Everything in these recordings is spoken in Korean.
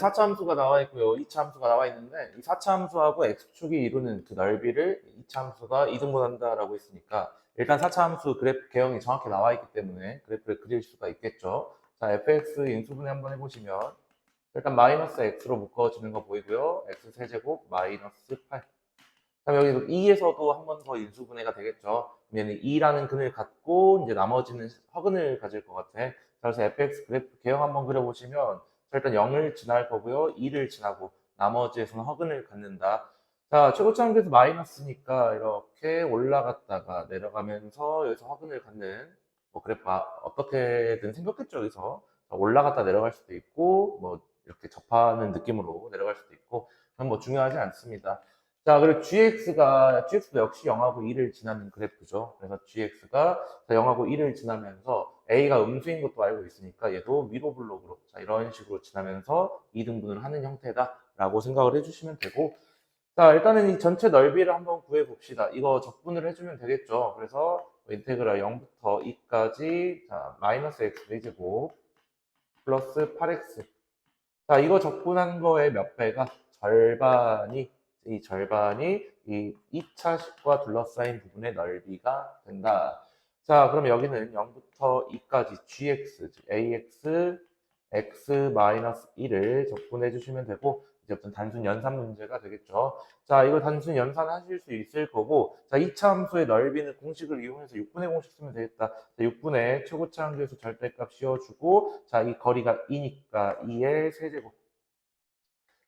4차 함수가 나와 있고요. 2차 함수가 나와 있는데 이 4차 함수하고 x축이 이루는 그 넓이를 2차 함수가 이등분한다라고 했으니까 일단 4차 함수 그래프 개형이 정확히 나와 있기 때문에 그래프를 그릴 수가 있겠죠. 자, fx 인수분해 한번 해보시면 일단 마이너스 x로 묶어지는 거 보이고요. x 세제곱 마이너스 8. 그럼 여기 2에서도 한 번 더 인수분해가 되겠죠. 그러면 2라는 근을 갖고 이제 나머지는 허근을 가질 것 같아. 그래서 fx 그래프 개형 한번 그려보시면 일단 0을 지날 거고요. 2를 지나고 나머지에서는 허근을 갖는다. 자, 최고차항에서 마이너스니까 이렇게 올라갔다가 내려가면서 여기서 허근을 갖는 뭐 그래프가 어떻게든 생겼겠죠. 여기서 올라갔다 내려갈 수도 있고 뭐 이렇게 접하는 느낌으로 내려갈 수도 있고 그건 뭐 중요하지 않습니다. 자, 그리고 GX도 역시 0하고 2를 지나는 그래프죠. 그래서 GX가 0하고 2를 지나면서 A가 음수인 것도 알고 있으니까 얘도 위로 블록으로 자, 이런 식으로 지나면서 2등분을 하는 형태다라고 생각을 해주시면 되고 자, 일단은 이 전체 넓이를 한번 구해 봅시다. 이거 적분을 해주면 되겠죠. 그래서 인테그랄 0부터 2까지 자, 마이너스 x 제곱 플러스 8x 자, 이거 적분한 거의 몇 배가 절반이 이 2차식과 둘러싸인 부분의 넓이가 된다. 자, 그럼 여기는 0부터 2까지 gx, 즉 ax, x-1을 적분해 주시면 되고 이제부터 단순 연산 문제가 되겠죠. 자, 이거 단순 연산 하실 수 있을 거고 자, 2차 함수의 넓이는 공식을 이용해서 6분의 공식 쓰면 되겠다. 자, 6분의 최고차 함수에서 절대값 씌워주고 자, 이 거리가 2니까 2의 세제곱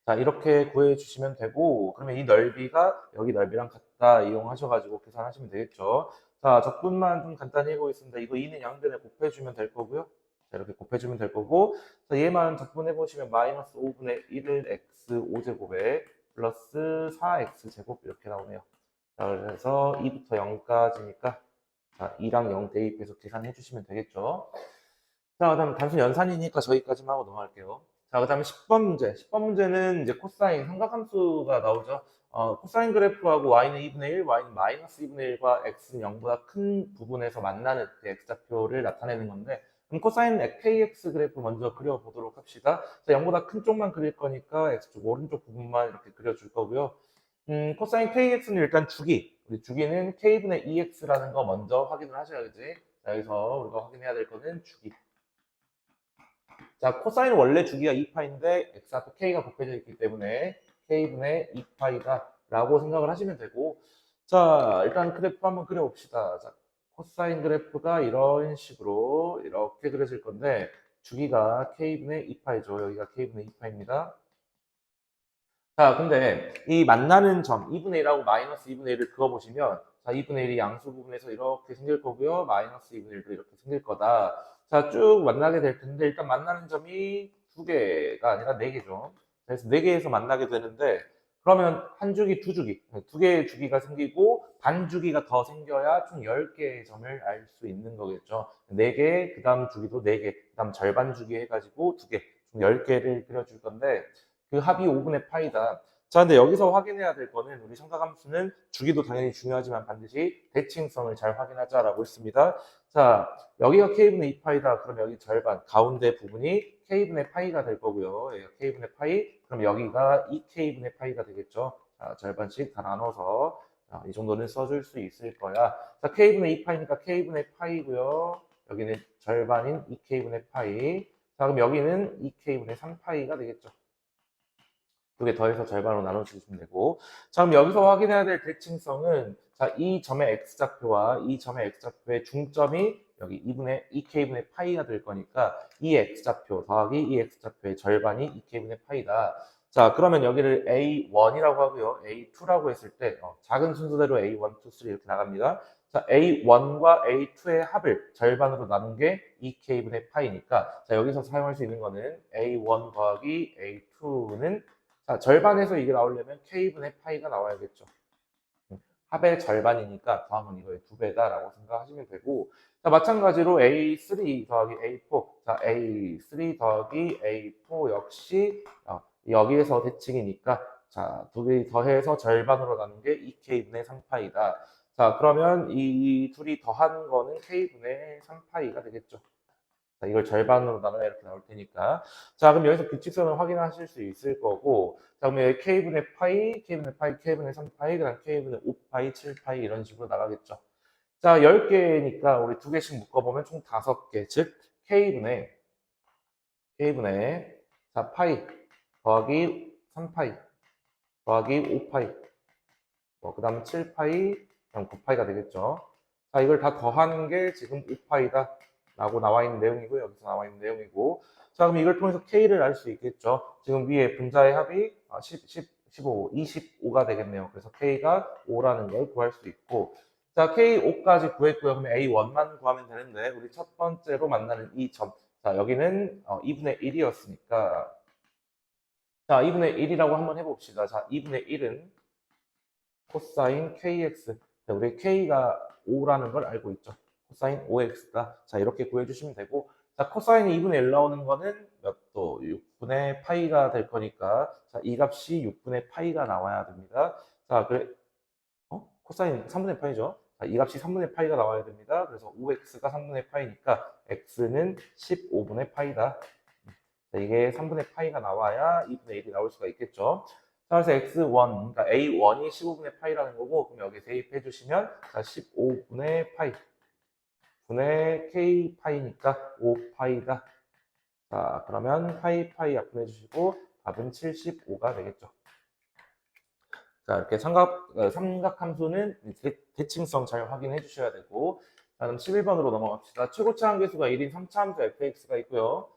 자, 이렇게 구해주시면 되고, 그러면 이 넓이가 여기 넓이랑 같다 이용하셔가지고 계산하시면 되겠죠. 자, 적분만 좀 간단히 해보겠습니다. 이거 2는 양변에 곱해주면 될 거고요. 자, 이렇게 곱해주면 될 거고, 자, 얘만 적분해보시면 마이너스 5분의 1을 x 5제곱에 플러스 4x 제곱 이렇게 나오네요. 자, 그래서 2부터 0까지니까, 자, 2랑 0 대입해서 계산해주시면 되겠죠. 자, 그다음 단순 연산이니까 저기까지만 하고 넘어갈게요. 자, 그다음에 10번 문제. 10번 문제는 이제 코사인 삼각함수가 나오죠. 코사인 그래프하고 y는 2분의 1, y는 마이너스 2분의 1과 x는 0보다 큰 부분에서 만나는 그 x좌표를 나타내는 건데 그럼 코사인 kx 그래프 먼저 그려보도록 합시다. 자, 0보다 큰 쪽만 그릴 거니까 x쪽 오른쪽 부분만 이렇게 그려줄 거고요. 코사인 kx는 일단 주기. 우리 주기는 k분의 2x라는 거 먼저 확인을 하셔야지. 자, 여기서 우리가 확인해야 될 거는 주기. 자, 코사인 원래 주기가 2파인데 x하고 k가 곱해져 있기 때문에 k분의 2파이다 라고 생각을 하시면 되고 자, 일단 그래프 한번 그려봅시다. 자, 코사인 그래프가 이런 식으로 이렇게 그려질 건데 주기가 k분의 2파이죠. 여기가 k분의 2파입니다. 자, 근데 이 만나는 점 2분의 1하고 마이너스 2분의 1을 그어보시면 자, 2분의 1이 양수 부분에서 이렇게 생길 거고요. 마이너스 2분의 1도 이렇게 생길 거다. 자, 쭉 만나게 될 텐데 일단 만나는 점이 두 개가 아니라 네 개죠. 그래서 네 개에서 만나게 되는데 그러면 한 주기, 두 주기, 두 개의 주기가 생기고 반 주기가 더 생겨야 총 10개의 점을 알 수 있는 거겠죠. 네 개, 그 다음 주기도 네 개, 그 다음 절반 주기 해가지고 두 개, 총 10개를 그려줄 건데 그 합이 5분의 파이다. 자, 근데 여기서 확인해야 될 거는 우리 삼각함수는 주기도 당연히 중요하지만 반드시 대칭성을 잘 확인하자라고 했습니다. 자, 여기가 k분의 2파이다. 그럼 여기 절반, 가운데 부분이 k분의 파이가 될 거고요. 여기가 k분의 파이, 그럼 여기가 2k분의 파이가 되겠죠. 자, 절반씩 다 나눠서 자, 이 정도는 써줄 수 있을 거야. 자, k분의 2파이니까 k분의 파이고요. 여기는 절반인 2k분의 파이. 자, 그럼 여기는 2k분의 3파이가 되겠죠. 두 개 더해서 절반으로 나눠주시면 되고 자 그럼 여기서 확인해야 될 대칭성은 자, 이 점의 x좌표와 이 점의 x좌표의 중점이 여기 2k분의 파이가 될 거니까 이 x좌표 더하기 이 x좌표의 절반이 2k분의 파이다. 자 그러면 여기를 A1이라고 하고요. A2라고 했을 때 작은 순서대로 A1, 2, 3 이렇게 나갑니다. 자, A1과 A2의 합을 절반으로 나눈 게 2k분의 파이니까 자 여기서 사용할 수 있는 거는 A1 더하기 A2는 자, 절반에서 이게 나오려면 k분의 파이가 나와야겠죠. 합의 절반이니까 더하면 이거의 두 배다라고 생각하시면 되고 자, 마찬가지로 A3 더하기 A4 자, A3 더하기 A4 역시 여기에서 대칭이니까 자, 두 개 더해서 절반으로 나눈 게 2k분의 3파이다. 자, 그러면 이 둘이 더한 거는 k분의 3파이가 되겠죠. 자, 이걸 절반으로 나눠야 이렇게 나올 테니까. 자, 그럼 여기서 규칙선을 확인하실 수 있을 거고, 자, 그럼 여기 k분의 파이, k분의 파이, k분의 3파이, 그 다음 k분의 5파이, 7파이 이런 식으로 나가겠죠. 자, 10개니까 우리 2개씩 묶어보면 총 5개, 즉 k분의 4파이 더하기 3파이 더하기 5파이, 그 다음 7파이, 그다음 9파이가 되겠죠. 자, 이걸 다 더하는 게 지금 5파이다 라고 나와 있는 내용이고, 여기서 나와 있는 내용이고. 자, 그럼 이걸 통해서 K를 알 수 있겠죠. 지금 위에 분자의 합이 15, 25가 되겠네요. 그래서 K가 5라는 걸 구할 수 있고, 자, K5까지 구했고요. 그러면 A1만 구하면 되는데, 우리 첫 번째로 만나는 이 점. 자, 여기는 2분의 1이었으니까, 자, 2분의 1이라고 한번 해봅시다. 자, 2분의 1은 코사인 KX. 자, 우리 K가 5라는 걸 알고 있죠. 코사인 5X다. 자, 이렇게 구해주시면 되고, 자, 코사인이 2분의 1 나오는 거는 몇 도? 6분의 파이가 될 거니까, 자, 이 값이 6분의 파이가 나와야 됩니다. 자, 그래, 코사인 3분의 파이죠. 자, 이 값이 3분의 파이가 나와야 됩니다. 그래서 5X가 3분의 파이니까, X는 15분의 파이다. 자, 이게 3분의 파이가 나와야 2분의 1이 나올 수가 있겠죠. 자, 그래서 x1, 그러니까 a1이 15분의 파이라는 거고, 그럼 여기 대입해 주시면, 자, 15분의 파이 분의 k 파이니까 5파이다. 자, 그러면 파이 약분해 주시고, 답은 75가 되겠죠. 자, 이렇게 삼각함수는 대칭성 잘 확인해 주셔야 되고, 자, 그럼 11번으로 넘어갑시다. 최고차 함계수가 1인 3차 함수 fx가 있고요.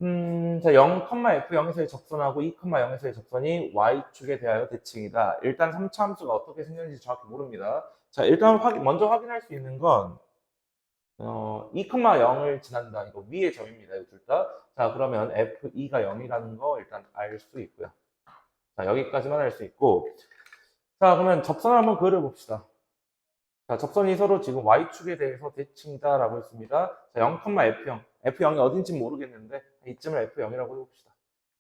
자, 0,f0에서의 접선하고 2,0에서의 접선이 y축에 대하여 대칭이다. 일단 3차 함수가 어떻게 생겼는지 정확히 모릅니다. 자, 일단 먼저 확인할 수 있는 건 2,0을 지난다. 이거 위의 점입니다. 이거 둘 다. 자, 그러면 f2가 0이라는 거 일단 알 수 있고요. 자, 여기까지만 알 수 있고. 자, 그러면 접선을 한번 그려봅시다. 자, 접선이 서로 지금 y축에 대해서 대칭이다라고 했습니다. 자, 0,f0. f0이 어딘지 모르겠는데 이쯤을 f0이라고 해봅시다.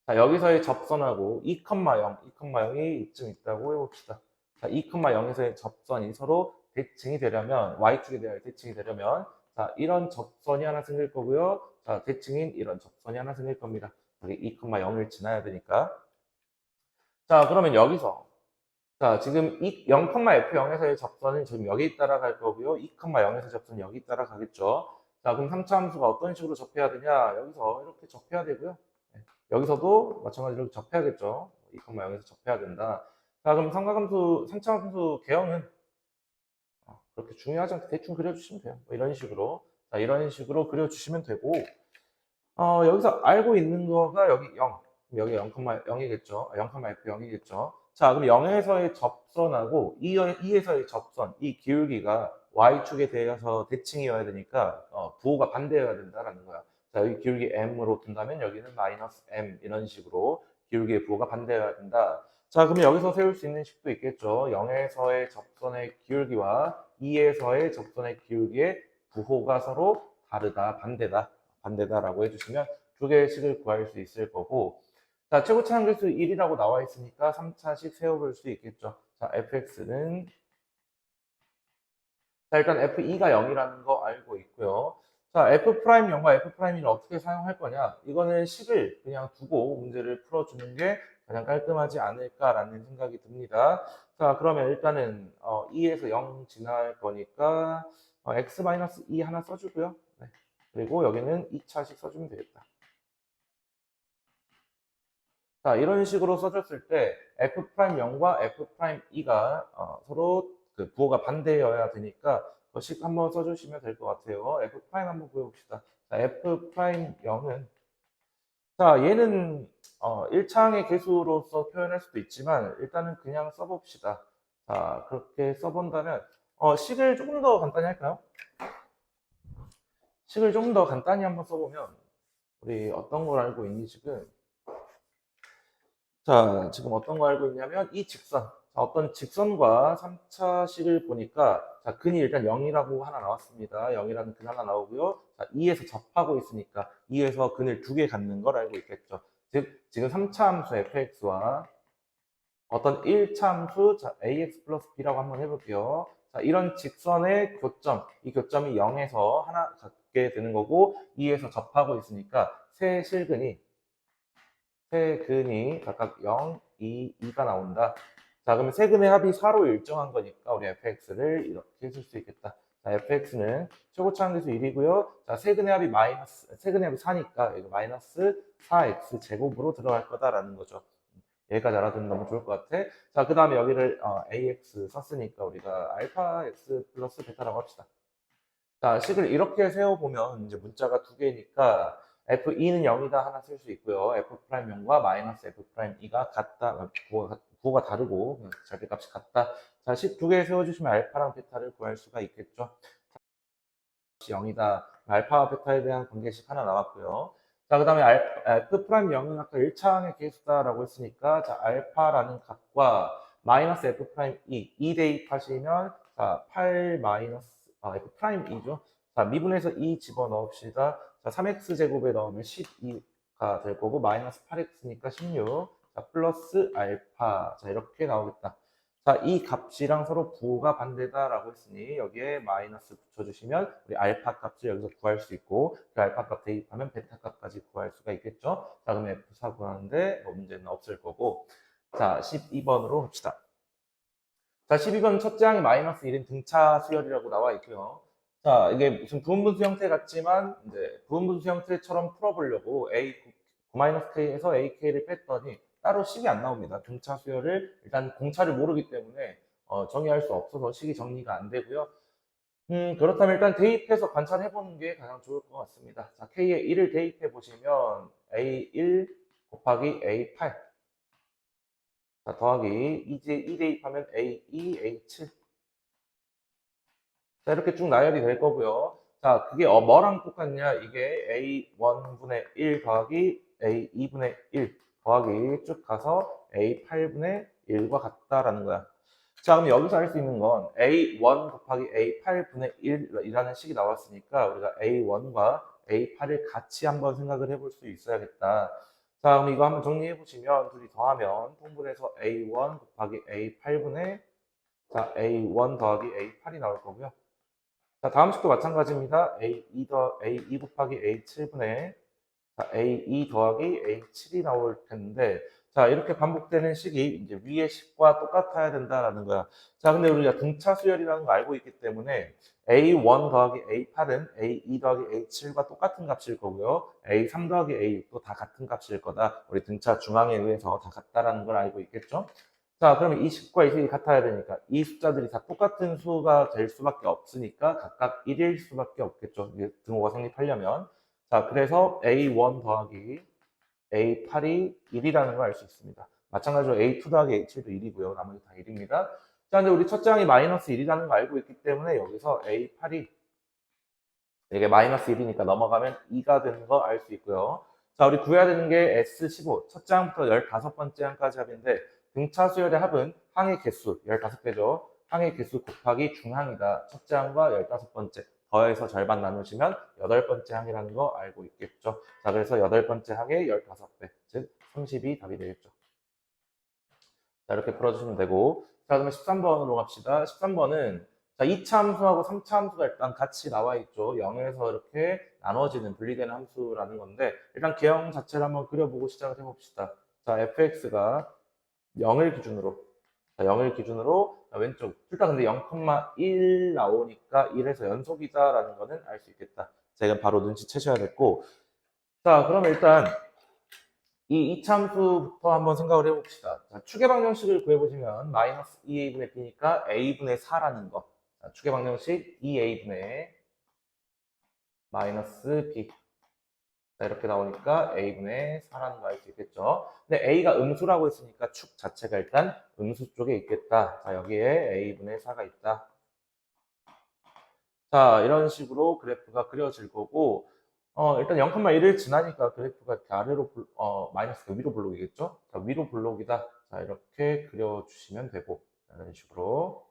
자, 여기서의 접선하고 2,0, 2,0이 이쯤 있다고 해봅시다. 자, 2,0에서의 접선이 서로 대칭이 되려면 y축에 대하여 대칭이 되려면 자, 이런 접선이 하나 생길 거고요. 자, 대칭인 이런 접선이 하나 생길 겁니다. 여기 2,0을 지나야 되니까. 자, 그러면 여기서 자, 지금 0,f0에서의 접선은 지금 여기 따라갈 거고요. 2,0에서 접선은 여기 따라가겠죠. 자, 그럼 3차 함수가 어떤 식으로 접해야 되냐? 여기서 이렇게 접해야 되고요. 네. 여기서도 마찬가지로 이렇게 접해야겠죠. 2,0에서 접해야 된다. 자, 그럼 3차 함수 개형은 그렇게 중요하지 않게 대충 그려주시면 돼요. 뭐 이런 식으로. 자, 이런 식으로 그려주시면 되고, 여기서 알고 있는 거가 여기 0. 여기 0,0이겠죠. 0,f0이겠죠. 자, 그럼 0에서의 접선하고 2에서의 접선, 이 기울기가 y축에 대해서 대칭이어야 되니까 부호가 반대여야 된다라는 거야. 자, 여기 기울기 m으로 둔다면 여기는 마이너스 m 이런 식으로 기울기의 부호가 반대여야 된다. 자, 그러면 여기서 세울 수 있는 식도 있겠죠. 0에서의 접선의 기울기와 2에서의 접선의 기울기의 부호가 서로 다르다, 반대다라고 해주시면 두 개의 식을 구할 수 있을 거고, 자, 최고차 함계수 1이라고 나와 있으니까 3차식 세워볼 수 있겠죠. 자, fx는 자, 일단 f2가 0이라는 거 알고 있고요. 자, f'0과 f'1을 어떻게 사용할 거냐? 이거는 식을 그냥 두고 문제를 풀어주는 게 가장 깔끔하지 않을까라는 생각이 듭니다. 자, 그러면 일단은 2에서 0 지날 거니까 x-2 하나 써주고요. 네. 그리고 여기는 2차식 써주면 되겠다. 자, 이런 식으로 써줬을 때 f'0과 f'2가 서로 그 부호가 반대여야 되니까 그 식 한번 써주시면 될 것 같아요. f' 한번 구해봅시다. 자, f'0은 자, 얘는 1차항의 개수로서 표현할 수도 있지만 일단은 그냥 써봅시다. 자, 그렇게 써본다면 식을 조금 더 간단히 할까요? 식을 조금 더 간단히 한번 써보면 우리 어떤 걸 알고 있니 지금? 자, 지금 어떤 거 알고 있냐면 이 직선. 자, 어떤 직선과 3차식을 보니까 자, 근이 일단 0이라고 하나 나왔습니다. 0이라는 근 하나 나오고요. 자, 2에서 접하고 있으니까 2에서 근을 두 개 갖는 걸 알고 있겠죠. 즉, 지금 3차 함수 fx와 어떤 1차 함수 자, ax 플러스 b라고 한번 해볼게요. 자, 이런 직선의 교점, 이 교점이 0에서 붙게 되는 거고 2에서 접하고 있으니까 세근이 각각 0, 2, 2가 나온다. 자, 그러면 세근의 합이 4로 일정한 거니까 우리 fx를 이렇게 쓸 수 있겠다. 자, fx는 최고차 함수에서 1이고요. 자, 세근의 합이 4니까 이거 마이너스 4x 제곱으로 들어갈 거다라는 거죠. 여기까지 알아두면 너무 좋을 것 같아. 자, 그 다음에 여기를 ax 썼으니까 우리가 알파 x 플러스 베타라고 합시다. 자, 식을 이렇게 세워보면 이제 문자가 두 개니까 f2는 0이다 하나 쓸 수 있고요. f'0과 마이너스 f'2가 같다. 부호가 다르고 절대값이 같다. 자, 식 두 개 세워주시면 알파랑 베타를 구할 수가 있겠죠. 0이다. 알파와 베타에 대한 관계식 하나 나왔고요. 자, 그 다음에 f'0은 아까 1차항의 계수다라고 했으니까 자, 알파라는 값과 마이너스 f'2 2 대입하시면 자, 8 마이너스 f'2죠. 자, 미분해서 2 집어넣읍시다. 자, 3x 제곱에 넣으면 12가 될 거고 마이너스 8x니까 16. 자, 플러스 알파. 자, 이렇게 나오겠다. 자, 이 값이랑 서로 부호가 반대다라고 했으니 여기에 마이너스 붙여주시면 우리 알파 값을 여기서 구할 수 있고 그 알파 값 대입하면 베타 값까지 구할 수가 있겠죠. 자, 그럼 F4 구하는데 뭐 문제는 없을 거고 자, 12번으로 합시다. 자, 12번 첫째 항이 마이너스 1인 등차 수열이라고 나와 있고요. 자, 이게 무슨 부분분수 형태 같지만 이제 부분분수 형태처럼 풀어보려고9-k에서 ak를 뺐더니 따로 식이 안 나옵니다. 등차 수열을 일단 공차를 모르기 때문에 정의할 수 없어서 식이 정리가 안 되고요. 그렇다면 일단 대입해서 관찰해보는 게 가장 좋을 것 같습니다. 자, k에 1을 대입해 보시면 a1 곱하기 a8 자, 더하기 2 대입하면 a2, a7 자, 이렇게 쭉 나열이 될 거고요. 자, 그게 뭐랑 똑같냐? 이게 a1분의 1 더하기 a2분의 1 더하기 쭉 가서 a8분의 1과 같다라는 거야. 자, 그럼 여기서 할 수 있는 건 a1 곱하기 a8분의 1이라는 식이 나왔으니까 우리가 a1과 a8을 같이 한번 생각을 해볼 수 있어야겠다. 자, 그럼 이거 한번 정리해 보시면 둘이 더하면 통분해서 a1 곱하기 a8분의 자, a1 더하기 a8이 나올 거고요. 자, 다음 식도 마찬가지입니다. A2 곱하기 A7분의 A2 더하기 A7이 나올 텐데, 자, 이렇게 반복되는 식이 이제 위의 식과 똑같아야 된다라는 거야. 자, 근데 우리가 등차 수열이라는 거 알고 있기 때문에 A1 더하기 A8은 A2 더하기 A7과 똑같은 값일 거고요. A3 더하기 A6도 다 같은 값일 거다. 우리 등차 중앙에 의해서 다 같다라는 걸 알고 있겠죠? 자, 그러면 이 식과 이 식이 같아야 되니까 이 숫자들이 다 똑같은 수가 될 수밖에 없으니까 각각 1일 수밖에 없겠죠. 이게 등호가 성립하려면. 자, 그래서 A1 더하기 A8이 1이라는 걸 알 수 있습니다. 마찬가지로 A2 더하기 A7도 1이고요. 나머지 다 1입니다. 자, 근데 우리 첫째 항이 마이너스 1이라는 걸 알고 있기 때문에 여기서 A8이 이게 마이너스 1이니까 넘어가면 2가 되는 거 알 수 있고요. 자, 우리 구해야 되는 게 S15, 첫째 항부터 15번째 항까지 합인데 등차 수열의 합은 항의 개수 15개죠. 항의 개수 곱하기 중항이다. 첫째 항과 15번째 더해서 절반 나누시면 8번째 항이라는 거 알고 있겠죠. 자, 그래서 8번째 항의 15배, 즉 30이 답이 되겠죠. 자, 이렇게 풀어주시면 되고 자, 그러면 13번으로 갑시다. 13번은 자, 2차 함수하고 3차 함수가 일단 같이 나와 있죠. 0에서 이렇게 나눠지는 분리되는 함수라는 건데 일단 개형 자체를 한번 그려보고 시작을 해봅시다. 자, fx가 0을 기준으로 자, 0을 기준으로 왼쪽 둘 다 근데 0,1 나오니까 1에서 연속이다라는 거는 알 수 있겠다. 자, 이건 바로 눈치채셔야 됐고 자, 그럼 일단 이 2차 함수부터 한번 생각을 해봅시다. 자, 추계 방정식을 구해보시면 마이너스 2a분의 b니까 a분의 4라는 거. 자, 추계 방정식 2a분의 마이너스 b. 자, 이렇게 나오니까 a분의 4라는 거 알 수 있겠죠. 근데 a가 음수라고 했으니까 축 자체가 일단 음수 쪽에 있겠다. 자, 여기에 a분의 4가 있다. 자, 이런 식으로 그래프가 그려질 거고 일단 0,1을 지나니까 그래프가 이렇게 아래로 마이너스가 위로 볼록이겠죠? 자, 위로 볼록이다. 자, 이렇게 그려주시면 되고 이런 식으로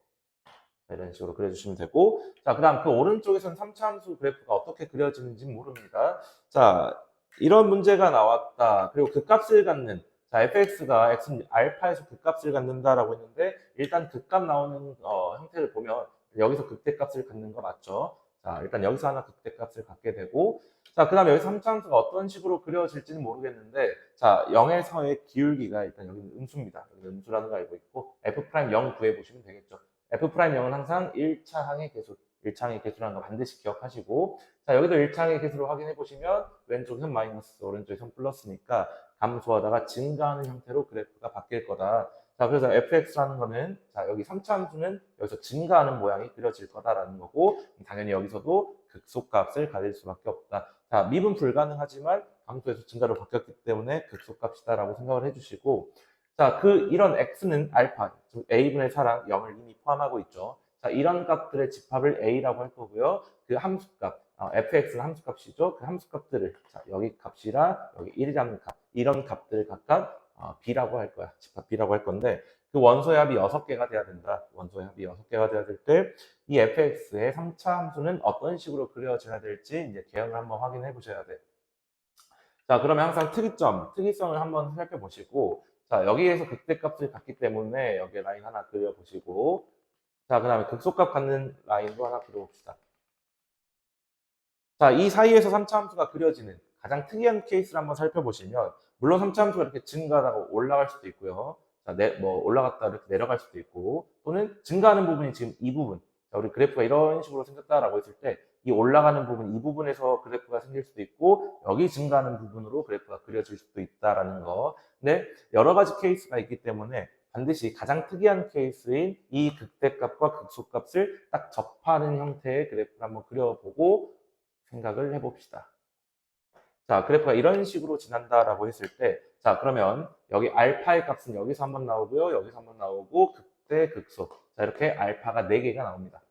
그려주시면 되고 자, 그 다음 그 오른쪽에서는 3차 함수 그래프가 어떻게 그려지는지 모릅니다. 자, 이런 문제가 나왔다. 그리고 그 값을 갖는 자, fx가 x 알파에서 그 값을 갖는다라고 했는데 일단 그 값 나오는 형태를 보면 여기서 극대값을 갖는 거 맞죠? 자, 일단 여기서 하나 극대값을 갖게 되고, 자, 그 다음에 여기서 3차 함수가 어떤 식으로 그려질지는 모르겠는데, 자, 0에서의 기울기가 일단 여기는 음수입니다. 여기는 음수라는 거 알고 있고, F'0 구해보시면 되겠죠. F'0은 항상 1차항의 개수, 1차항의 개수라는 거 반드시 기억하시고, 자, 여기도 1차항의 개수를 확인해 보시면, 왼쪽에선 마이너스, 오른쪽에선 플러스니까, 감소하다가 증가하는 형태로 그래프가 바뀔 거다. 자, 그래서 fx라는 거는, 자, 여기 3차 함수는 여기서 증가하는 모양이 그려질 거다라는 거고, 당연히 여기서도 극소값을 가질 수밖에 없다. 자, 미분 불가능하지만 함수에서 증가로 바뀌었기 때문에 극소값이다라고 생각을 해주시고, 자, 이런 x는 알파, 즉 a분의 4랑 0을 이미 포함하고 있죠. 자, 이런 값들의 집합을 a라고 할 거고요. 그 함수값, fx는 함수값이죠. 그 함수값들을, 자, 여기 값이랑 여기 1이라는 값, 이런 값들을 각각 b라고 할 거야. 집합 b라고 할 건데, 그 원소의 합이 6개가 돼야 된다. 원소의 합이 6개가 돼야 될 때, 이 fx의 3차 함수는 어떤 식으로 그려져야 될지 이제 개형을 한번 확인해 보셔야 돼. 자, 그러면 항상 특이성을 한번 살펴보시고, 자, 여기에서 극대값을 갖기 때문에 여기 라인 하나 그려보시고, 자, 그 다음에 극소값 갖는 라인도 하나 그려봅시다. 자, 이 사이에서 3차 함수가 그려지는 가장 특이한 케이스를 한번 살펴보시면, 물론 3차 함수가 이렇게 증가하다가 올라갈 수도 있고요. 자, 올라갔다 이렇게 내려갈 수도 있고, 또는 증가하는 부분이 지금 이 부분. 자, 우리 그래프가 이런 식으로 생겼다라고 했을 때, 이 올라가는 부분, 이 부분에서 그래프가 생길 수도 있고, 여기 증가하는 부분으로 그래프가 그려질 수도 있다라는 거. 근데 여러 가지 케이스가 있기 때문에 반드시 가장 특이한 케이스인 이 극대값과 극소값을 딱 접하는 형태의 그래프를 한번 그려보고 생각을 해봅시다. 자, 그래프가 이런 식으로 지난다라고 했을 때, 자, 그러면 여기 알파의 값은 여기서 한번 나오고요, 여기서 한번 나오고, 극대, 극소. 자, 이렇게 알파가 4개가 나옵니다.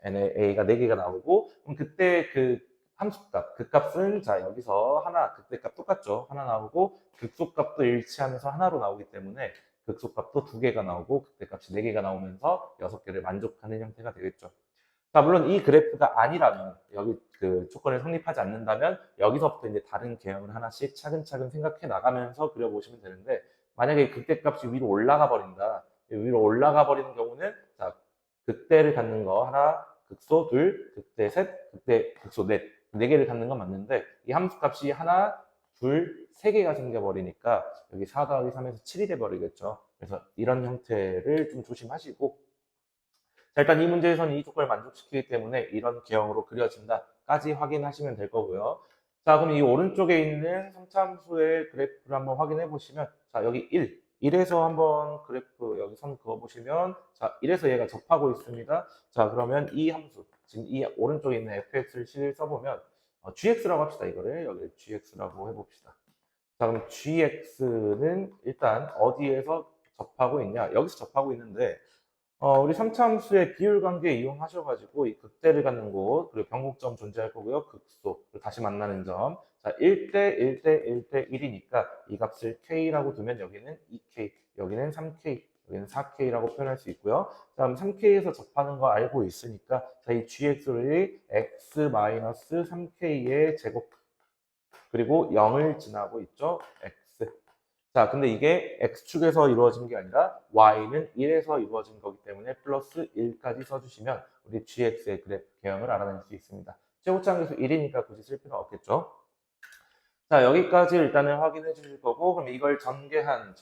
NA가 4개가 나오고, 그럼 그때 그 함수값, 그 값은, 자, 여기서 하나, 극대값 똑같죠? 하나 나오고, 극소값도 일치하면서 하나로 나오기 때문에, 극소값도 2개가 나오고, 극대값이 4개가 나오면서 6개를 만족하는 형태가 되겠죠. 자, 물론 이 그래프가 아니라면, 여기 그 조건을 성립하지 않는다면, 여기서부터 이제 다른 개형을 하나씩 차근차근 생각해 나가면서 그려보시면 되는데, 만약에 극대값이 위로 올라가 버린다. 위로 올라가 버리는 경우는, 자, 극대를 갖는 거 하나, 극소 둘, 극대 셋, 극대, 극소 넷. 4개를 갖는 건 맞는데, 이 함수값이 하나, 둘, 3개가 생겨버리니까, 여기 4 더하기 3에서 7이 돼버리겠죠. 그래서 이런 형태를 좀 조심하시고, 자, 일단 이 문제에서는 이 조건을 만족시키기 때문에 이런 개형으로 그려진다까지 확인하시면 될 거고요. 자, 그럼 이 오른쪽에 있는 성참수의 그래프를 한번 확인해 보시면, 자, 여기 1에서 한번 그래프 여기 선 그어 보시면, 자, 1에서 얘가 접하고 있습니다. 자, 그러면 이 함수, 지금 이 오른쪽에 있는 fx를 써보면, gx라고 합시다. 이거를 여기 gx라고 해봅시다. 자, 그럼 gx는 일단 어디에서 접하고 있냐? 여기서 접하고 있는데, 우리 삼차함수의 비율 관계 이용하셔가지고 이 극대를 갖는 곳, 그리고 변곡점 존재할 거고요. 극소, 그리고 다시 만나는 점. 자, 1대 1대 1대 1이니까 이 값을 K라고 두면 여기는 2K, 여기는 3K, 여기는 4K라고 표현할 수 있고요. 다음 3K에서 접하는 거 알고 있으니까 자, 이 GX를 X-3K의 제곱, 그리고 0을 지나고 있죠. X. 자, 근데 이게 X축에서 이루어진 게 아니라 Y는 1에서 이루어진 거기 때문에 플러스 1까지 써주시면 우리 GX의 그래프 개형을 알아낼 수 있습니다. 최고차항계수 1이니까 굳이 쓸 필요 없겠죠. 자, 여기까지 일단은 확인해 주실 거고, 그럼 이걸 전개한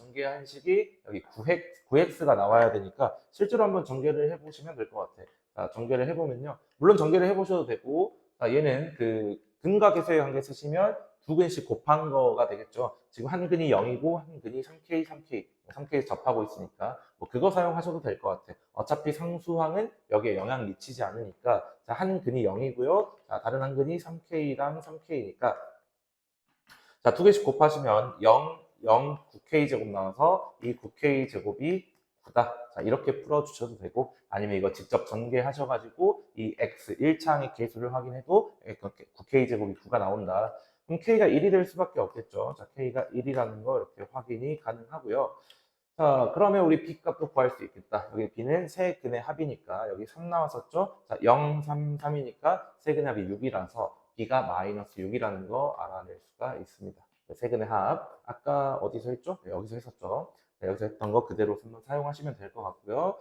식이 여기 9X가 나와야 되니까 실제로 한번 전개를 해보시면 될 것 같아. 자, 전개를 해보면요. 물론 전개를 해보셔도 되고, 자, 얘는 그 근과 계수의 관계 쓰시면 두 근씩 곱한 거가 되겠죠. 지금 한 근이 0이고 한 근이 3K, 3K 접하고 있으니까 뭐 그거 사용하셔도 될 것 같아. 어차피 상수항은 여기에 영향 미치지 않으니까 자, 한 근이 0이고요. 자, 다른 한 근이 3K랑 3K니까 자, 두 개씩 곱하시면 0, 0, 9K 제곱 나와서 이 9K 제곱이 9다. 자, 이렇게 풀어주셔도 되고, 아니면 이거 직접 전개하셔가지고, 이 X 1차항의 개수를 확인해도 9K 제곱이 9가 나온다. 그럼 K가 1이 될 수밖에 없겠죠. 자, K가 1이라는 거 이렇게 확인이 가능하고요. 자, 그러면 우리 B 값도 구할 수 있겠다. 여기 B는 세 근의 합이니까, 여기 3 나왔었죠? 자, 0, 3, 3이니까 세 근의 합이 6이라서 B가 마이너스 6이라는 거 알아낼 수가 있습니다. 세 근의 합, 아까 어디서 했죠? 네, 여기서 했었죠. 자, 여기서 했던 거 그대로 한번 사용하시면 될 것 같고요.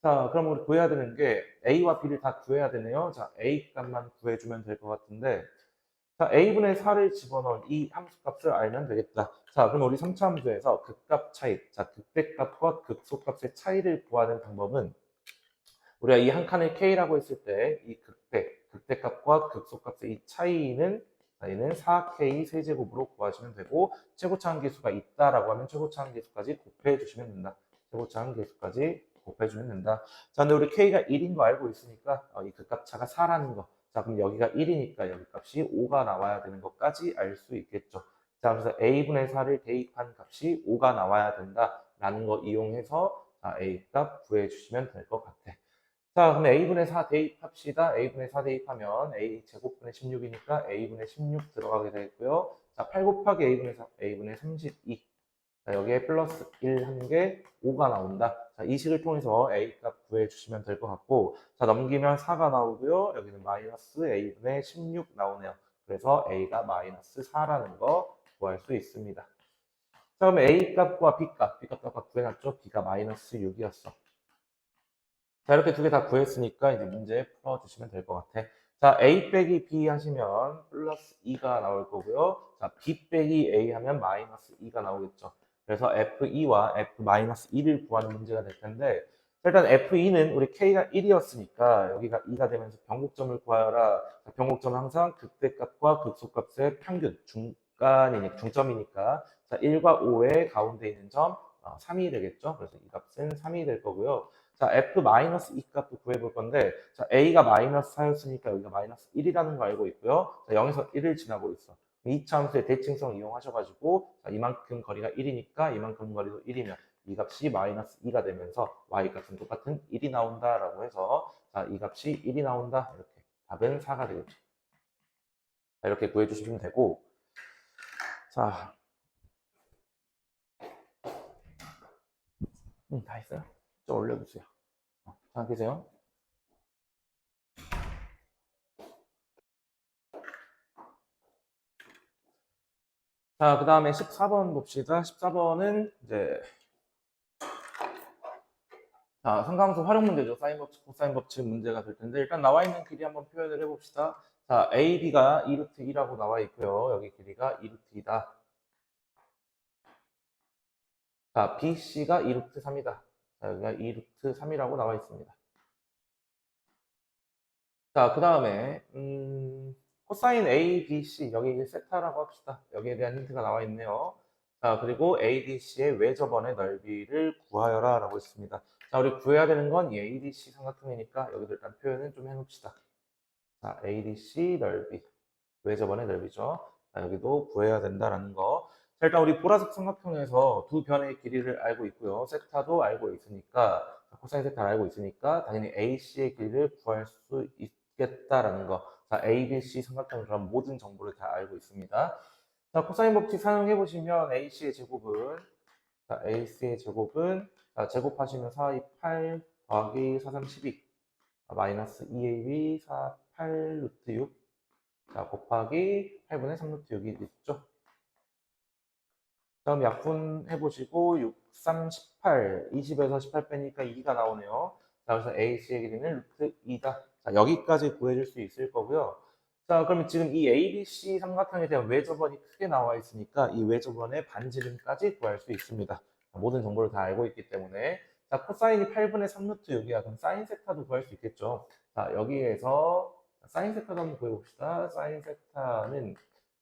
자, 그럼 우리 구해야 되는 게 a와 b를 다 구해야 되네요. 자, a 값만 구해주면 될 것 같은데, 자, a분의 4를 집어넣은 이 함수값을 알면 되겠다. 자, 그럼 우리 3차 함수에서 극값 차이, 자, 극대값과 극소값의 차이를 구하는 방법은 우리가 이 한 칸을 k라고 했을 때 이 극대값과 극소값의 이 차이는 4k 세제곱으로 구하시면 되고 최고차항계수가 있다라고 하면 최고차항계수까지 곱해 주시면 된다. 최고차항계수까지 곱해 주면 된다. 자, 근데 우리 k가 1인 거 알고 있으니까 이 극값차가 4라는 거. 자, 그럼 여기가 1이니까 여기 값이 5가 나와야 되는 것까지 알 수 있겠죠. 자, 그래서 a분의 4를 대입한 값이 5가 나와야 된다라는 거 이용해서 a 값 구해 주시면 될 것 같아. 자, 그럼 a분의 4 대입합시다. a분의 4 대입하면 a 제곱분의 16이니까 a분의 16 들어가게 되고요. 자, 8 곱하기 a분의 4, a분의 32. 자, 여기에 플러스 1 한 개 5가 나온다. 자, 이 식을 통해서 a 값 구해주시면 될 것 같고, 자, 넘기면 4가 나오고요. 여기는 마이너스 a분의 16 나오네요. 그래서 a가 마이너스 4라는 거 구할 수 있습니다. 자, 그럼 a 값과 b 값, 아까 구해놨죠? b가 마이너스 6이었어. 자, 이렇게 두 개 다 구했으니까 이제 문제 풀어주시면 될 것 같아. 자, a 빼기 b 하시면 플러스 2가 나올 거고요. 자, b 빼기 a 하면 마이너스 2가 나오겠죠. 그래서 f2와 f-2를 구하는 문제가 될 텐데, 자, 일단 f2는 우리 k가 1이었으니까 여기가 2가 되면서 변곡점을 구하여라. 자, 변곡점은 항상 극대값과 극소값의 평균, 중점이니까. 자, 1과 5의 가운데 있는 점 3이 되겠죠. 그래서 이 값은 3이 될 거고요. 자, f-2 값도 구해볼 건데, 자, a가 마이너스 4였으니까 여기가 마이너스 1이라는 거 알고 있고요. 자, 0에서 1을 지나고 있어. 이 함수의 대칭성 이용하셔가지고, 자, 이만큼 거리가 1이니까 이만큼 거리도 1이면 이 값이 마이너스 2가 되면서 y 값은 똑같은 1이 나온다라고 해서, 자, 이 값이 1이 나온다. 이렇게. 답은 4가 되겠죠. 자, 이렇게 구해주시면 되고, 자, 다 했어요? 좀 올려주세요. 자, 계세요? 자, 그 다음에 14번 봅시다. 14번은 이제 자, 삼각함수 활용 문제죠. 사인 법칙, 코사인 법칙 문제가 될 텐데 일단 나와 있는 길이 한번 표현을 해봅시다. 자, AB가 2루트 2라고 나와 있고요. 여기 길이가 2루트 2다. 자, BC가 2루트 3이다. 자, 여기가 2루트 3이라고 나와 있습니다. 자, 그 다음에 코사인 A, B, C 여기 세타라고 합시다. 여기에 대한 힌트가 나와 있네요. 자, 그리고 ADC의 외접원의 넓이를 구하여라 라고 했습니다. 자, 우리 구해야 되는 건 이 ADC 삼각형이니까 여기도 일단 표현은 좀 해놓읍시다. 자, ADC 넓이, 외접원의 넓이죠. 자, 여기도 구해야 된다라는 거. 자, 일단 우리 보라색 삼각형에서 두 변의 길이를 알고 있고요. 세타도 알고 있으니까, 코사인 세타를 알고 있으니까 당연히 AC의 길이를 구할 수 있겠다라는 거. 자, ABC 삼각형 그런 모든 정보를 다 알고 있습니다. 자, 코사인 법칙 사용해 보시면 AC의 제곱은 자, AC의 제곱은 자, 제곱하시면 4, 2, 8 더하기 4, 3, 12 마이너스 2AB 4, 8 루트 6 자, 곱하기 8분의 3 루트 6이 있죠. 다음 약분해 보시고 6, 3, 18 20에서 18 빼니까 2가 나오네요. 자, 그래서 AC의 길이는 루트 2다. 자, 여기까지 구해줄 수 있을 거고요. 자, 그러면 지금 이 ABC 삼각형에 대한 외접원이 크게 나와 있으니까 이 외접원의 반지름까지 구할 수 있습니다. 모든 정보를 다 알고 있기 때문에. 자, 코사인이 8분의 3 루트 6이야. 그럼 사인 세타도 구할 수 있겠죠. 자, 여기에서 사인 세타도 한번 구해봅시다. 사인 세타는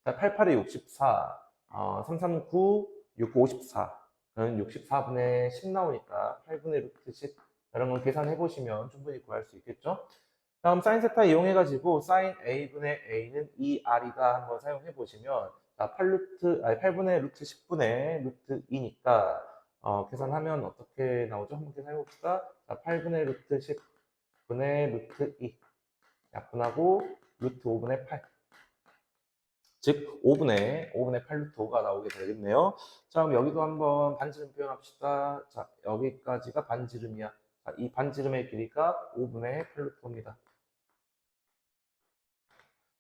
88에 64, 339, 6, 54. 그러면 64분의 10 나오니까 8분의 루트 10. 이런 걸 계산해 보시면 충분히 구할 수 있겠죠? 다음 사인 세타 이용해가지고 사인 A분의 A는 2R이다 한번 사용해 보시면 자, 8분의 루트 10분의 루트 2니까 계산하면 어떻게 나오죠? 한번 계산해 봅시다. 자, 8분의 루트 10분의 루트 2 약분하고 루트 5분의 8 즉 5분의 8 루트 5가 나오게 되겠네요. 자, 그럼 여기도 한번 반지름 표현합시다. 자, 여기까지가 반지름이야. 자, 이 반지름의 길이가 5분의 8 루트 5입니다.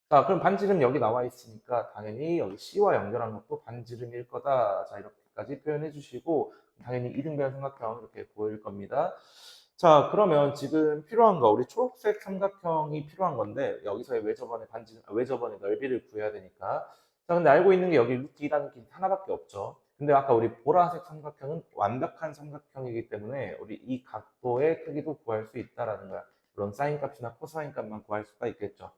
자, 그럼 반지름 여기 나와 있으니까 당연히 여기 C와 연결한 것도 반지름일 거다. 자, 이렇게까지 표현해 주시고 당연히 이등변 삼각형 이렇게 보일 겁니다. 자, 그러면 지금 필요한 거, 우리 초록색 삼각형이 필요한 건데, 여기서의 외접원의 넓이를 구해야 되니까. 자, 근데 알고 있는 게 여기 루트 2라는 길이 하나밖에 없죠. 근데 아까 우리 보라색 삼각형은 완벽한 삼각형이기 때문에, 우리 이 각도의 크기도 구할 수 있다라는 거야. 물론 사인 값이나 코사인 값만 구할 수가 있겠죠. 자,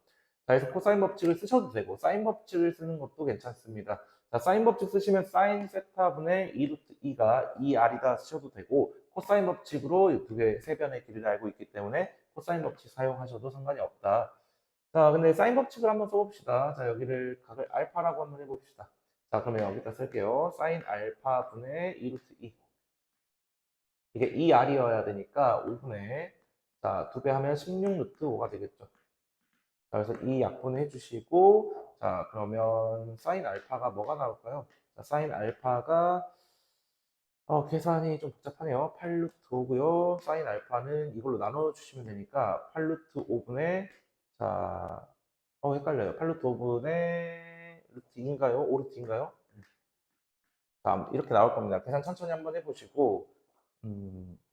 그래서 코사인 법칙을 쓰셔도 되고, 사인 법칙을 쓰는 것도 괜찮습니다. 자, 사인 법칙 쓰시면 사인 세타분의 2 루트 2가 2r이다 쓰셔도 되고, 코사인 법칙으로 이 두 개, 세 변의 길이를 알고 있기 때문에 코사인 법칙 사용하셔도 상관이 없다. 자, 근데 사인 법칙을 한번 써봅시다. 자, 여기를 각을 알파라고 한번 해봅시다. 자, 그러면 여기다 쓸게요. 사인 알파분의 2 루트 2. 이게 2r이어야 되니까 5분의, 자, 2배 하면 16 루트 5가 되겠죠. 자, 그래서 이 약분을 해주시고, 자, 그러면 사인 알파가 뭐가 나올까요? 자, 사인 알파가 계산이 좀 복잡하네요. 8루트 5고요. 사인 알파는 이걸로 나눠주시면 되니까 8루트 5분의, 자, 헷갈려요. 8루트 5분의 루트 2인가요? 5루트인가요? 자, 이렇게 나올 겁니다. 계산 천천히 한번 해보시고,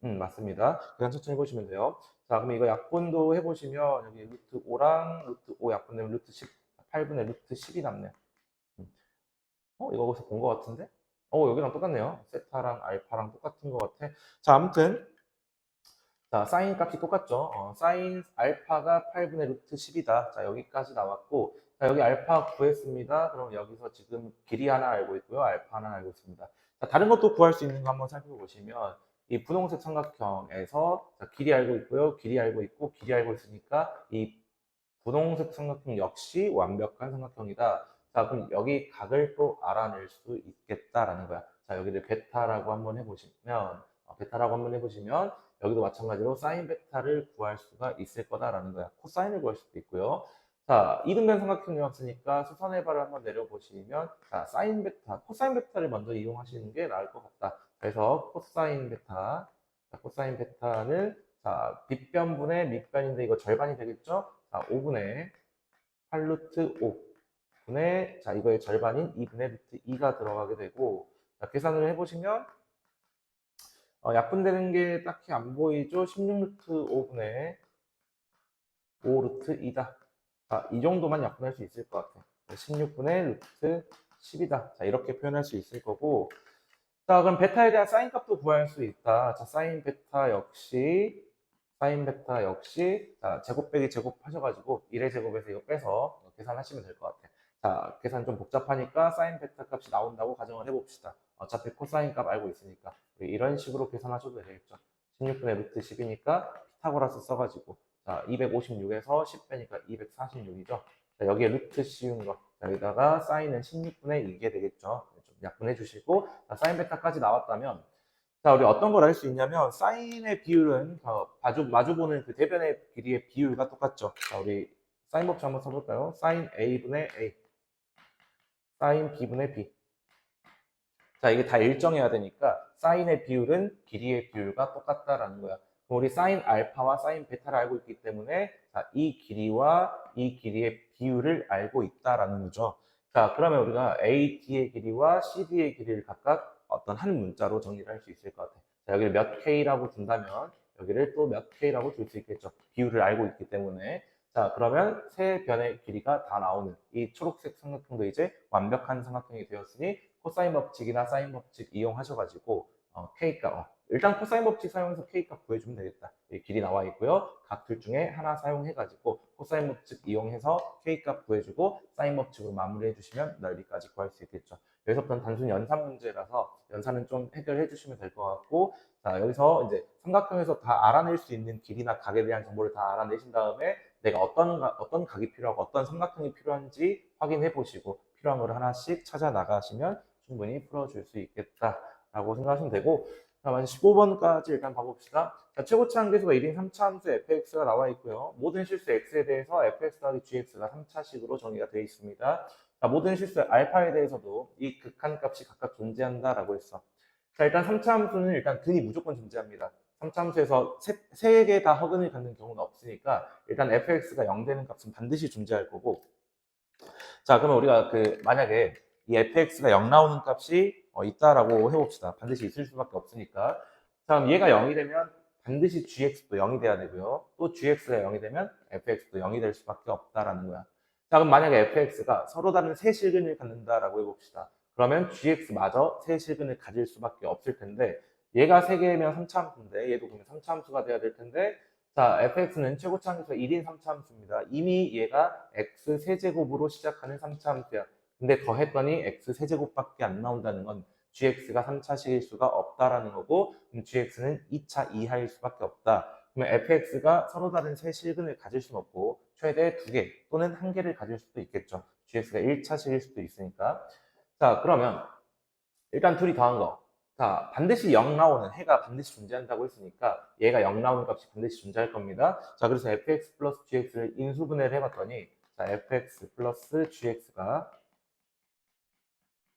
맞습니다. 계산 천천히 해보시면 돼요. 자, 그럼 이거 약분도 해보시면 여기 루트 5랑 루트 5 약분되면 루트 10, 8분의 루트 10이 남네요. 이거 어디서 본 것 같은데? 여기랑 똑같네요. 세타랑 알파랑 똑같은 것 같아. 자, 아무튼, 자, 사인 값이 똑같죠. 사인 알파가 8분의 루트 10이다. 자, 여기까지 나왔고, 자, 여기 알파 구했습니다. 그럼 여기서 지금 길이 하나 알고 있고요. 알파 하나 알고 있습니다. 자, 다른 것도 구할 수 있는 거 한번 살펴보시면, 이 분홍색 삼각형에서 자, 길이 알고 있고요. 길이 알고 있고, 길이 알고 있으니까 이 분홍색 삼각형 역시 완벽한 삼각형이다. 자, 그럼 여기 각을 또 알아낼 수 있겠다라는 거야. 자, 여기를 베타라고 한번 해보시면, 여기도 마찬가지로 사인 베타를 구할 수가 있을 거다라는 거야. 코사인을 구할 수도 있고요. 자, 이등변 삼각형이었으니까 수선해발을 한번 내려보시면, 자, 사인 베타, 코사인 베타를 먼저 이용하시는 게 나을 것 같다. 그래서 코사인 베타, 자, 코사인 베타는 자, 빗변분의 밑변인데 이거 절반이 되겠죠? 자, 5분의 8루트 5분의, 자, 이거의 절반인 2분의 루트 2가 들어가게 되고, 자, 계산을 해보시면, 약분되는 게 딱히 안 보이죠? 16루트 5분의 5루트 2다. 자, 이 정도만 약분할 수 있을 것 같아. 16분의 루트 10이다. 자, 이렇게 표현할 수 있을 거고, 자, 그럼 베타에 대한 사인 값도 구할 수 있다. 자, 사인 베타 역시, 자, 제곱 빼기 제곱 하셔가지고, 1의 제곱에서 이거 빼서 계산하시면 될 것 같아. 자, 계산 좀 복잡하니까 사인 베타 값이 나온다고 가정을 해봅시다. 어차피 코사인 값 알고 있으니까. 이런 식으로 계산하셔도 되겠죠. 16분의 루트 10이니까 피타고라스 써가지고, 자, 256에서 10 빼니까 246이죠. 자, 여기에 루트 씌운 거. 자, 여기다가 사인은 16분의 2게 되겠죠. 좀 약분해 주시고, 자, 사인 베타까지 나왔다면, 자, 우리 어떤 걸 알 수 있냐면, 사인의 비율은, 마주보는 그 대변의 길이의 비율과 똑같죠. 자, 우리 사인 법칙 한번 써볼까요? 사인 A분의 A, 사인 B분의 B. 자, 이게 다 일정해야 되니까, 사인의 비율은 길이의 비율과 똑같다라는 거야. 그럼 우리 사인 알파와 사인 베타를 알고 있기 때문에, 자, 이 길이와 이 길이의 비율을 알고 있다라는 거죠. 자, 그러면 우리가 AD의 길이와 CD의 길이를 각각 어떤 한 문자로 정리를 할 수 있을 것 같아요. 자, 여기를 몇 K라고 둔다면, 여기를 또 몇 K라고 둘 수 있겠죠. 비율을 알고 있기 때문에. 자, 그러면 세 변의 길이가 다 나오는 이 초록색 삼각형도 이제 완벽한 삼각형이 되었으니 코사인 법칙이나 사인 법칙 이용하셔가지고 K값, 일단 코사인 법칙 사용해서 K값 구해주면 되겠다. 길이 나와 있고요. 각 둘 중에 하나 사용해가지고 코사인 법칙 이용해서 K값 구해주고 사인 법칙으로 마무리해 주시면 넓이까지 구할 수 있겠죠. 여기서부터는 단순히 연산 문제라서 연산은 좀 해결해 주시면 될 것 같고, 자, 여기서 이제 삼각형에서 다 알아낼 수 있는 길이나 각에 대한 정보를 다 알아내신 다음에 내가 어떤 각이 필요하고 어떤 삼각형이 필요한지 확인해 보시고 필요한 걸 하나씩 찾아 나가시면 충분히 풀어줄 수 있겠다라고 생각하시면 되고, 자, 만약 15번까지 일단 봐봅시다. 자, 최고치 한계수가 1인 3차 함수 fx가 나와 있고요. 모든 실수 x에 대해서 fx 더하기 gx가 3차식으로 정의가 되어 있습니다. 자, 모든 실수 알파에 대해서도 이 극한값이 각각 존재한다라고 했어. 자, 일단 3차 함수는 일단 근이 무조건 존재합니다. 3차 함수에서 세 개 다 허근을 갖는 경우는 없으니까 일단 fx가 0 되는 값은 반드시 존재할 거고, 자, 그러면 우리가 만약에 이 fx가 0 나오는 값이 있다라고 해봅시다. 반드시 있을 수밖에 없으니까. 자, 그럼 얘가 0이 되면 반드시 gx도 0이 돼야 되고요. 또 gx가 0이 되면 fx도 0이 될 수밖에 없다라는 거야. 자, 그럼 만약에 fx가 서로 다른 세 실근을 갖는다라고 해봅시다. 그러면 gx마저 세 실근을 가질 수밖에 없을 텐데 얘가 3개면 3차함수인데 얘도 그러면 3차함수가 돼야 될 텐데 자, fx는 최고차 함수가 1인 3차함수입니다. 이미 얘가 x 세제곱으로 시작하는 3차함수야. 근데 더했더니 x 세제곱밖에 안 나온다는 건 gx가 3차식일 수가 없다라는 거고 그럼 gx는 2차 이하일 수밖에 없다. 그러면 fx가 서로 다른 세 실근을 가질 수는 없고 최대 2개 또는 1개를 가질 수도 있겠죠. gx가 1차식일 수도 있으니까. 자, 그러면 일단 둘이 더한 거. 자, 반드시 0 나오는 해가 반드시 존재한다고 했으니까 얘가 0 나오는 값이 반드시 존재할 겁니다. 자, 그래서 fx 플러스 gx를 인수분해를 해봤더니 자, fx 플러스 gx가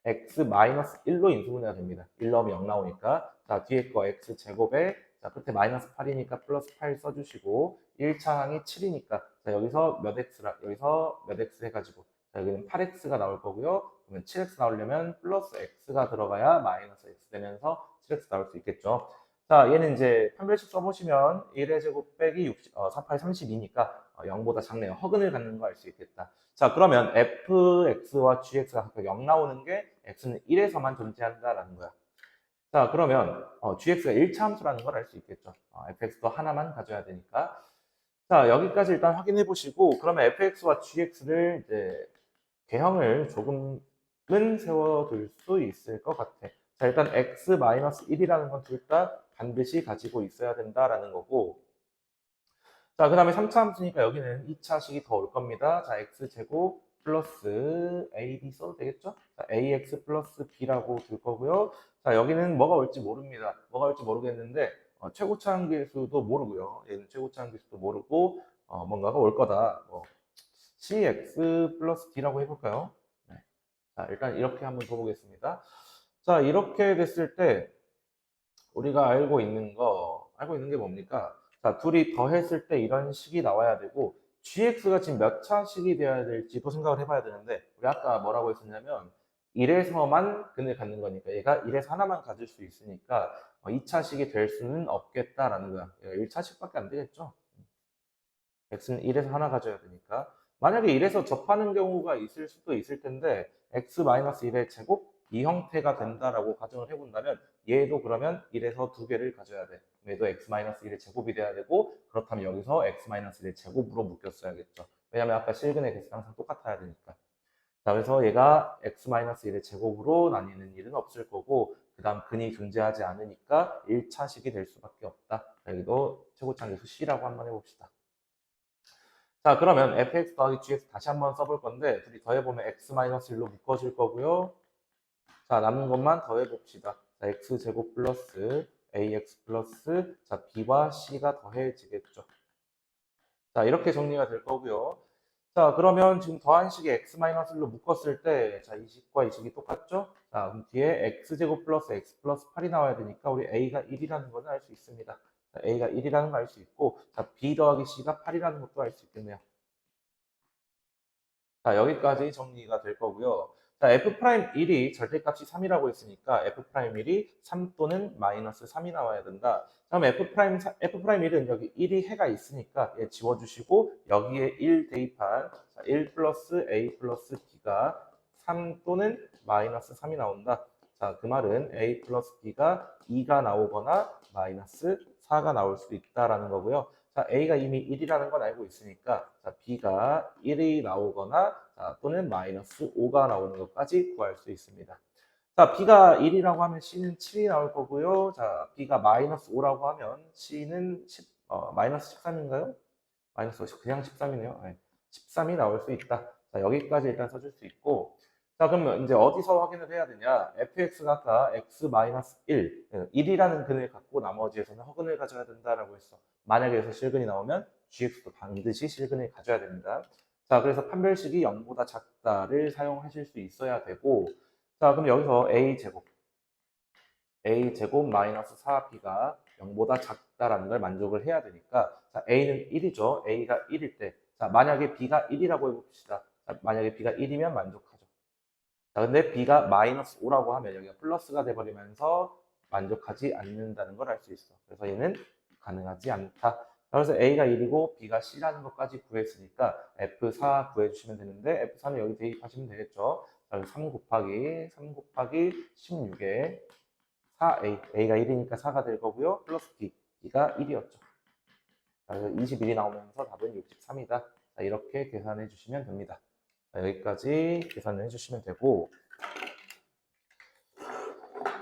x 마이너스 1로 인수분해가 됩니다. 1 넣으면 0 나오니까 자, 뒤에 거 x 제곱에 자, 끝에 마이너스 8이니까 플러스 8 써주시고 1차 항이 7이니까 자, 여기서 몇 x라 여기서 몇 x 해가지고 자, 여기는 8x가 나올 거고요. 그러면 7x 나오려면 플러스 x가 들어가야 마이너스 x 되면서 7x 나올 수 있겠죠. 자, 얘는 이제 판별식 써보시면 1의 제곱 빼기 48, 32니까 0보다 작네요. 허근을 갖는 거 알 수 있겠다. 자, 그러면 fx와 gx가 각각 0 나오는 게 x는 1에서만 존재한다라는 거야. 자, 그러면 gx가 1차 함수라는 걸 알 수 있겠죠. fx도 하나만 가져야 되니까. 자, 여기까지 일단 확인해 보시고 그러면 fx와 gx를 이제 개형을 조금은 세워둘 수 있을 것 같아. 자, 일단 x-1이라는 건 둘 다 반드시 가지고 있어야 된다라는 거고 자, 그 다음에 3차 함수니까 여기는 2차식이 더 올 겁니다. 자, x제곱 플러스 ab 써도 되겠죠? 자, ax 플러스 b라고 둘 거고요. 자, 여기는 뭐가 올지 모릅니다. 뭐가 올지 모르겠는데 최고차 함수도 모르고요. 얘는 최고차 함수도 모르고 뭔가가 올 거다. cx 플러스 d라고 해볼까요? 네. 자, 일단 이렇게 한번 줘보겠습니다. 자, 이렇게 됐을 때 우리가 알고 있는 게 뭡니까? 자, 둘이 더했을 때 이런 식이 나와야 되고 gx가 지금 몇 차식이 돼야 될지도 생각을 해봐야 되는데 우리 아까 뭐라고 했었냐면 1에서만 근을 갖는 거니까 얘가 1에서 하나만 가질 수 있으니까 2차식이 될 수는 없겠다라는 거야. 얘가 1차식밖에 안 되겠죠? x는 1에서 하나 가져야 되니까 만약에 1에서 접하는 경우가 있을 수도 있을 텐데 x-1의 제곱 이 형태가 된다라고 가정을 해본다면 얘도 그러면 1에서 2개를 가져야 돼. 얘도 x-1의 제곱이 돼야 되고 그렇다면 여기서 x-1의 제곱으로 묶였어야겠죠. 왜냐면 아까 실근의 개수랑 항상 똑같아야 되니까. 자, 그래서 얘가 x-1의 제곱으로 나뉘는 일은 없을 거고 그 다음 근이 존재하지 않으니까 1차식이 될 수밖에 없다. 여기도 최고차계수 C라고 한번 해봅시다. 자, 그러면 fx 더하기 gx 다시 한번 써볼 건데 둘이 더해보면 x-1로 묶어줄 거고요. 자, 남은 것만 더해봅시다. 자, x제곱 플러스 ax 플러스 자, b와 c가 더해지겠죠. 자, 이렇게 정리가 될 거고요. 자, 그러면 지금 더한 식이 x-1로 묶었을 때 자, 이 식과 이 식이 똑같죠? 자, 그럼 뒤에 x제곱 플러스 x 플러스 8이 나와야 되니까 우리 a가 1이라는 것을 알 수 있습니다. 자, a가 1이라는 걸 알 수 있고 자, b 더하기 c가 8이라는 것도 알 수 있겠네요. 자, 여기까지 정리가 될 거고요. 자, f'1이 절대값이 3이라고 했으니까 f'1이 3 또는 마이너스 3이 나와야 된다. 그럼 f'1은 여기 1이 해가 있으니까 얘 지워주시고 여기에 1 대입한 1 플러스 a 플러스 b가 3 또는 마이너스 3이 나온다. 자, 그 말은 a 플러스 b가 2가 나오거나 마이너스 4가 나올 수 있다라는 거고요. 자, A가 이미 1이라는 건 알고 있으니까 자, B가 1이 나오거나 자, 또는 마이너스 5가 나오는 것까지 구할 수 있습니다. 자, B가 1이라고 하면 C는 7이 나올 거고요. 자, B가 마이너스 5라고 하면 C는 마이너스 13인가요? 마이너스 5, 그냥 13이네요. 네, 13이 나올 수 있다. 자, 여기까지 일단 써줄 수 있고 자, 그러면 이제 어디서 확인을 해야 되냐? fx가 아까 x-1, 1이라는 근을 갖고 나머지에서는 허근을 가져야 된다라고 했어. 만약에 여기서 실근이 나오면 gx도 반드시 실근을 가져야 됩니다. 자, 그래서 판별식이 0보다 작다를 사용하실 수 있어야 되고 자, 그럼 여기서 a제곱 마이너스 4b가 0보다 작다라는 걸 만족을 해야 되니까 자, a는 1이죠. a가 1일 때 자, 만약에 b가 1이라고 해봅시다. 자, 만약에 b가 1이면 만족하죠. 자, 근데 b가 마이너스 5라고 하면 여기가 플러스가 돼버리면서 만족하지 않는다는 걸 알 수 있어. 그래서 얘는 가능하지 않다. 자, 그래서 A가 1이고 B가 C라는 것까지 구했으니까 F4 구해주시면 되는데 F4는 여기 대입하시면 되겠죠. 자, 그래서 3 곱하기 16에 4A, A가 1이니까 4가 될 거고요. 플러스 B, B가 1이었죠. 자, 그래서 21이 나오면서 답은 63이다. 자, 이렇게 계산해 주시면 됩니다. 자, 여기까지 계산을 해주시면 되고